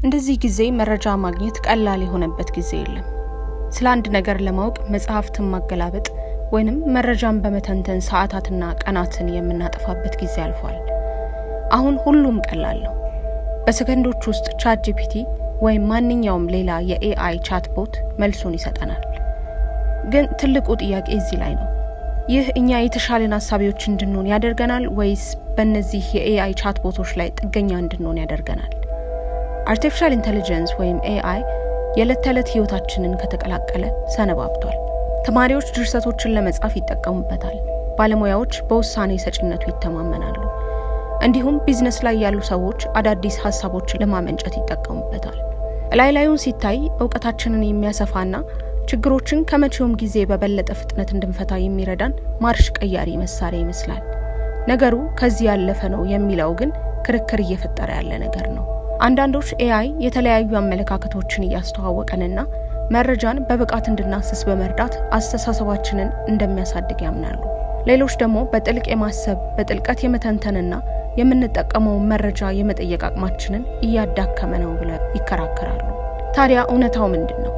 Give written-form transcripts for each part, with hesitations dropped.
እንደዚህ ጊዜ መረጃ ማግኘት ቀላል የሆነበት ጊዜ የለም። ስለ አንድ ነገር ለማወቅ መጽሐፍትን ማገላበጥ ወይንም መረጃን በመተንተን ሰዓታትና ቀናትን የምናጠፋበት ጊዜ አልፏል። አሁን ሁሉም ቀላል ነው። በሰከንዶች ውስጥ ChatGPT ወይም ማንኛውም ሌላ የኤአይ ቻትቦት መልሱን ይሰጠናል። ግን ትልቁ ጥያቄ እዚህ ላይ ነው። ይህ እኛ የተሻለን ሐሳቢዎች እንድንሆን ያደርገናል ወይስ በእነዚህ የኤአይ ቻትቦቶች ላይ ጥገኛ እንድንሆን ያደርገናል? አርቲፊሻል ኢንተለጀንስ ወይም ኤአይ የዕለት ተዕለት ህይወታችንን ከተቀላቀለ ሰነባብቷል። ተማሪዎች ድርሰቶችን ለመጻፍ ይጠቀሙበታል። ባለሙያዎች በውሳኔ ሰጪነቱ ይተማመናሉ። እንዲሁም ቢዝነስ ላይ ያሉ ሰዎች አዳዲስ ሐሳቦችን ለማመንጨት ይጠቀሙበታል። ላዩን ሲታይ ዕውቀታችንን የሚያሰፋና ችግሮችን ከመቼውም ጊዜ በበለጠ ፍጥነት እንድንፈታ የሚረዳን ማርሽ ቀያሪ መሳሪያ ይመስላል። ነገሩ ከዚህ ያለፈ ነው የሚለው ግን ክርክር እየፈጠረ ያለ ነገር ነው። አንዳንዶች ኤአይ የተለያዩ አመለካከቶችን እያስተዋወቀንና መረጃን በብቃት እንድናስስ በመርዳት አስተሳሰባችንን እንደሚያሳድግ ያምናሉ። ሌሎች ደግሞ በጥልቅ የማሰብ በጥልቀት የመተንተንና የምንጠቀመውን መረጃ የመጠየቅ አቅማችንን እያዳከመ ነው ብለው ይከራከራሉ። ታዲያ እውነታው ምንድን ነው?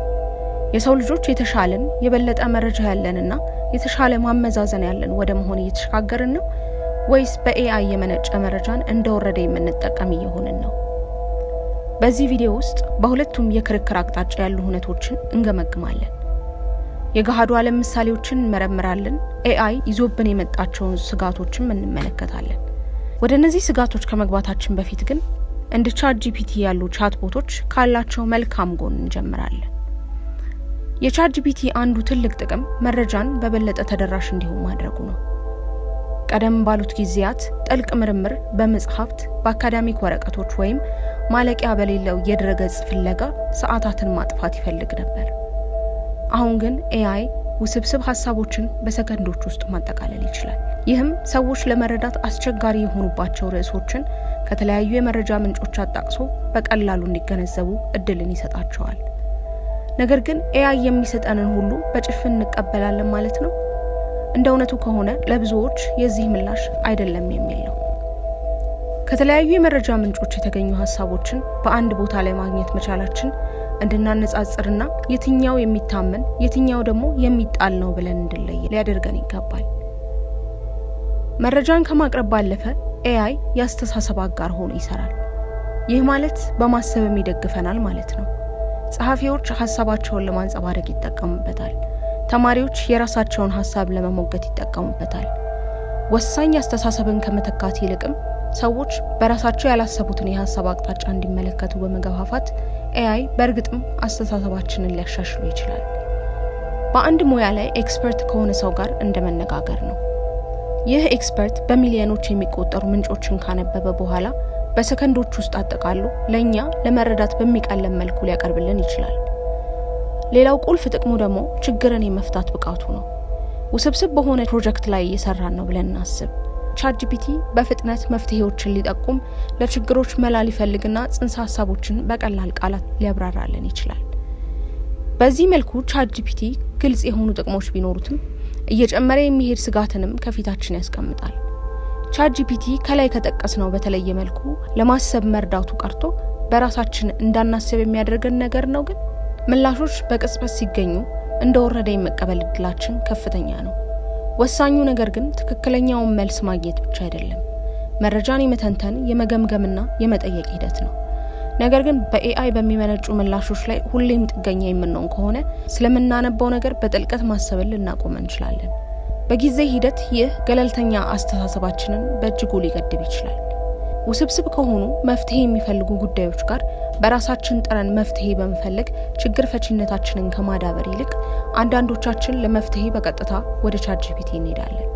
የሰው ልጆች የተሻለን የበለጠ መረጃ ያለንና የተሻለ ማመዛዘን ያለን ወደ መሆን እየተሸጋገርን ነው ወይስ በኤአይ የመነጨ መረጃን እንደወረደ የምንጠቀም እየሆንን ነው? በዚህ ቪዲዮ ውስጥ በሁለቱም የክርክር አቅጣጫ ያሉ ሁነቶችን እንገመግማለን። የገሃዱ ዓለም ምሳሌዎችን እንመረምራለን። ኤአይ ይዞብን የመጣቸውን ስጋቶችን እንመለከታለን። ወደ እነዚህ ስጋቶች ከመግባታችን በፊት ግን እንደ ChatGPT ያሉ ቻትቦቶች ካላቸው መልካም ጎን እንጀምራለን። የChatGPT አንዱ ትልቅ ጥቅም መረጃን በበለጠ ተደራሽ እንዲሆን ማድረጉ ነው። ቀደም ባሉት ጊዜያት ጥልቅ ምርምር በመጽሐፍት በአካዳሚክ ወረቀቶች ወይም ማለቂያ በሌለው የድረገጽ ፍለጋ ሰዓታትን ማጥፋት ይፈልግ ነበር። አሁን ግን ኤአይ ውስብስብ ሐሳቦችን በሰከንዶች ውስጥ ማጠቃለል ይችላል። ይህም ሰዎች ለመረዳት አስቸጋሪ የሆኑባቸው ርዕሶችን ከተለያዩ የመረጃ ምንጮች አጣቅሶ በቀላሉ እንዲገነዘቡ እድልን ይሰጣቸዋል። ነገር ግን ኤአይ የሚሰጠንን ሁሉ በጭፍን እንቀበላለን ማለት ነው? እንደ እውነቱ ከሆነ ለብዙዎች የዚህ ምላሽ አይደለም የሚል ነው። ከተለያዩ የመረጃ ምንጮች የተገኙ ሐሳቦችን በአንድ ቦታ ላይ ማግኘት መቻላችን እንድናነጻጽርና የትኛው የሚታመን የትኛው ደግሞ የሚጣል ነው ብለን እንድንለይ ሊያደርገን ይገባል። መረጃን ከማቅረብ ባለፈ ኤአይ የአስተሳሰብ አጋር ሆኖ ይሰራል። ይህ ማለት በማሰብም ይደግፈናል ማለት ነው። ጸሐፊዎች ሐሳባቸውን ለማንጸባረቅ ይጠቀሙበታል። ተማሪዎች የራሳቸውን ሐሳብ ለመሞገት ይጠቀሙበታል። ወሳኝ አስተሳሰብን ከመተካት ይልቅም ሰዎች በራሳቸው ያላሰቡትን የሐሳብ አቅጣጫ እንዲመለከቱ በመገፋፋት ኤአይ በእርግጥም አስተሳሰባችንን ሊያሻሽሉ ይችላል። በአንድ ሙያ ላይ ኤክስፐርት ከሆነ ሰው ጋር እንደመነጋገር ነው። ይህ ኤክስፐርት በሚሊዮኖች የሚቆጠሩ ምንጮችን ካነበበ በኋላ በሰከንዶች ውስጥ አጠቃሎ ለእኛ ለመረዳት በሚቀለን መልኩ ሊያቀርብልን ይችላል። ሌላው ቁልፍ ጥቅሙ ደግሞ ችግርን የመፍታት ብቃቱ ነው። ውስብስብ በሆነ ፕሮጀክት ላይ እየሰራን ነው ብለን እናስብ። ChatGPT በፍጥነት መፍትሄዎችን ሊጠቁም፣ ለችግሮች መላ ሊፈልግና ጽንሰ ሐሳቦችን በቀላል ቃላት ሊያብራራልን ይችላል። በዚህ መልኩ ChatGPT ግልጽ የሆኑ ጥቅሞች ቢኖሩትም እየጨመረ የሚሄድ ስጋትንም ከፊታችን ያስቀምጣል። ChatGPT ከላይ ከጠቀስነው በተለየ መልኩ ለማሰብ መርዳቱ ቀርቶ በራሳችን እንዳናስብ የሚያደርገን ነገር ነው። ግን ምላሾች በቅጽበት ሲገኙ እንደወረደ የመቀበል እድላችን ከፍተኛ ነው። ወሳኙ ነገር ግን ትክክለኛውን መልስ ማግኘት ብቻ አይደለም፣ መረጃን የመተንተን የመገምገምና የመጠየቅ ሂደት ነው። ነገር ግን በኤአይ በሚመነጩ ምላሾች ላይ ሁሌም ጥገኛ የምንሆን ከሆነ ስለምናነባው ነገር በጥልቀት ማሰብን ልናቆም እንችላለን። በጊዜ ሂደት ይህ ገለልተኛ አስተሳሰባችንን በእጅጉ ሊገድብ ይችላል። ውስብስብ ከሆኑ መፍትሄ የሚፈልጉ ጉዳዮች ጋር በራሳችን ጥረን መፍትሄ በመፈለግ ችግር ፈቺነታችንን ከማዳበር ይልቅ አንዳንዶቻችን ለመፍትሄ በቀጥታ ወደ ChatGPT እንሄዳለን።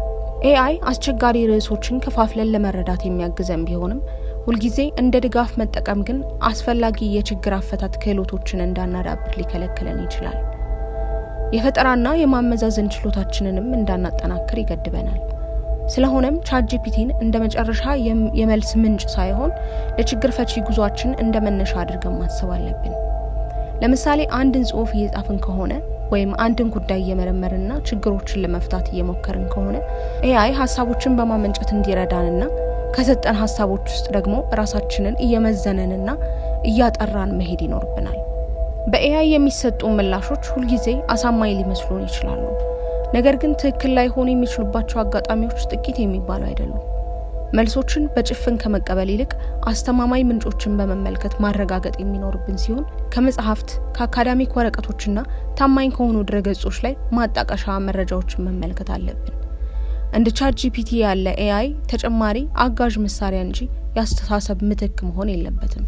ኤአይ አስቸጋሪ ርዕሶችን ከፋፍለን ለመረዳት የሚያግዘን ቢሆንም ሁልጊዜ እንደ ድጋፍ መጠቀም ግን አስፈላጊ የችግር አፈታት ክህሎቶችን እንዳናዳብር ሊከለክለን ይችላል። የፈጠራና የማመዛዘን ችሎታችንንም እንዳናጠናክር ይገድበናል። ስለሆነም ChatGPTን እንደ መጨረሻ የመልስ ምንጭ ሳይሆን ለችግር ፈቺ ጉዟችን እንደ መነሻ አድርገን ማሰብ አለብን። ለምሳሌ አንድን ጽሑፍ እየጻፍን ከሆነ ወይም አንድን ጉዳይ እየመረመርንና ችግሮችን ለመፍታት እየሞከርን ከሆነ ኤአይ ሐሳቦችን በማመንጨት እንዲረዳንና ከሰጠን ሐሳቦች ውስጥ ደግሞ ራሳችንን እየመዘነንና እያጠራን መሄድ ይኖርብናል። በኤአይ የሚሰጡ ምላሾች ሁልጊዜ አሳማኝ ሊመስሉን ይችላሉ። ነገር ግን ትክክል ላይሆኑ የሚችሉባቸው አጋጣሚዎች ጥቂት የሚባሉ አይደሉም። መልሶችን በጭፍን ከመቀበል ይልቅ አስተማማኝ ምንጮችን በመመልከት ማረጋገጥ የሚኖርብን ሲሆን ከመጽሐፍት፣ ከአካዳሚክ ወረቀቶችና ታማኝ ከሆኑ ድረገጾች ላይ ማጣቀሻ መረጃዎችን መመልከት አለብን። እንደ ChatGPT ያለ ኤአይ ተጨማሪ አጋዥ መሳሪያ እንጂ የአስተሳሰብ ምትክ መሆን የለበትም።